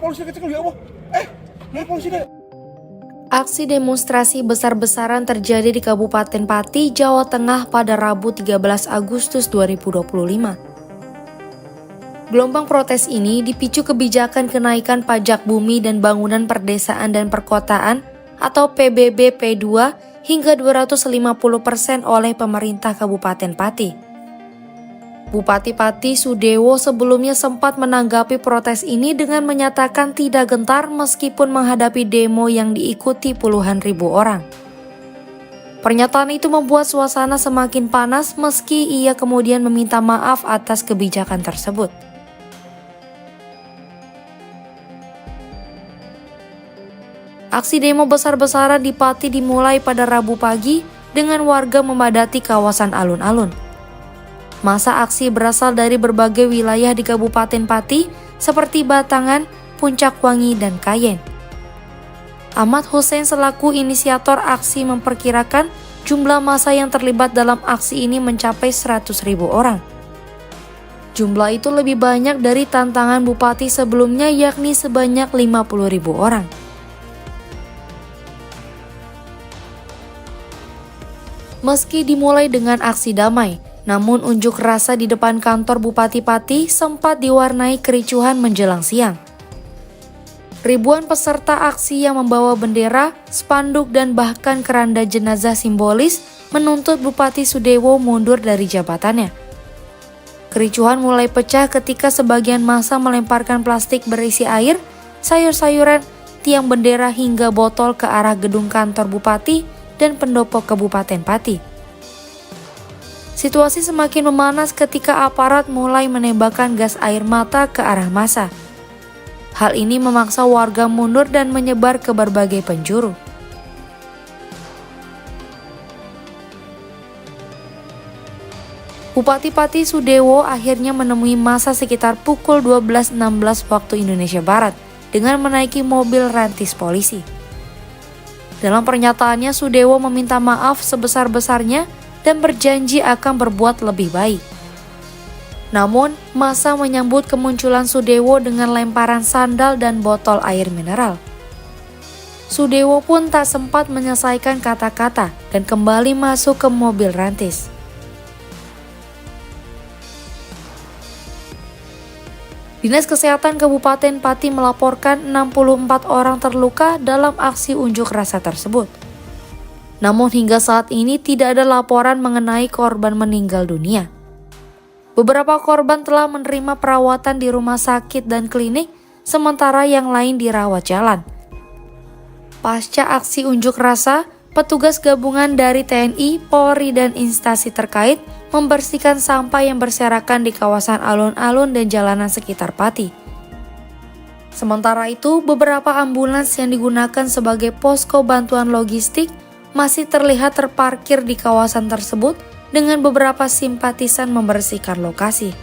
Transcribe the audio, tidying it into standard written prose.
polisi kecil ya Allah. Polisi deh. Aksi demonstrasi besar-besaran terjadi di Kabupaten Pati, Jawa Tengah pada Rabu 13 Agustus 2025. Gelombang protes ini dipicu kebijakan kenaikan pajak bumi dan bangunan perdesaan dan perkotaan atau PBB P2 hingga 250% oleh pemerintah Kabupaten Pati. Bupati Pati Sudewo sebelumnya sempat menanggapi protes ini dengan menyatakan tidak gentar meskipun menghadapi demo yang diikuti puluhan ribu orang. Pernyataan itu membuat suasana semakin panas meski ia kemudian meminta maaf atas kebijakan tersebut. Aksi demo besar-besaran di Pati dimulai pada Rabu pagi dengan warga memadati kawasan alun-alun. Masa aksi berasal dari berbagai wilayah di Kabupaten Pati seperti Batangan, Puncak Wangi, dan Kayen. Ahmad Hussein selaku inisiator aksi memperkirakan jumlah massa yang terlibat dalam aksi ini mencapai 100.000 orang. Jumlah itu lebih banyak dari tantangan bupati sebelumnya yakni sebanyak 50.000 orang. Meski dimulai dengan aksi damai, namun unjuk rasa di depan kantor Bupati Pati sempat diwarnai kericuhan menjelang siang. Ribuan peserta aksi yang membawa bendera, spanduk, dan bahkan keranda jenazah simbolis menuntut Bupati Sudewo mundur dari jabatannya. Kericuhan mulai pecah ketika sebagian massa melemparkan plastik berisi air, sayur-sayuran, tiang bendera hingga botol ke arah gedung kantor Bupati dan pendopo Kabupaten Pati. Situasi semakin memanas ketika aparat mulai menembakkan gas air mata ke arah massa. Hal ini memaksa warga mundur dan menyebar ke berbagai penjuru. Bupati Pati Sudewo akhirnya menemui massa sekitar pukul 12.16 waktu Indonesia Barat dengan menaiki mobil rantis polisi. Dalam pernyataannya, Sudewo meminta maaf sebesar-besarnya dan berjanji akan berbuat lebih baik. Namun, massa menyambut kemunculan Sudewo dengan lemparan sandal dan botol air mineral. Sudewo pun tak sempat menyelesaikan kata-kata dan kembali masuk ke mobil rantis. Dinas Kesehatan Kabupaten Pati melaporkan 64 orang terluka dalam aksi unjuk rasa tersebut. Namun hingga saat ini tidak ada laporan mengenai korban meninggal dunia. Beberapa korban telah menerima perawatan di rumah sakit dan klinik, sementara yang lain dirawat jalan. Pasca aksi unjuk rasa, petugas gabungan dari TNI, Polri, dan instansi terkait membersihkan sampah yang berserakan di kawasan alun-alun dan jalanan sekitar Pati. Sementara itu, beberapa ambulans yang digunakan sebagai posko bantuan logistik masih terlihat terparkir di kawasan tersebut dengan beberapa simpatisan membersihkan lokasi.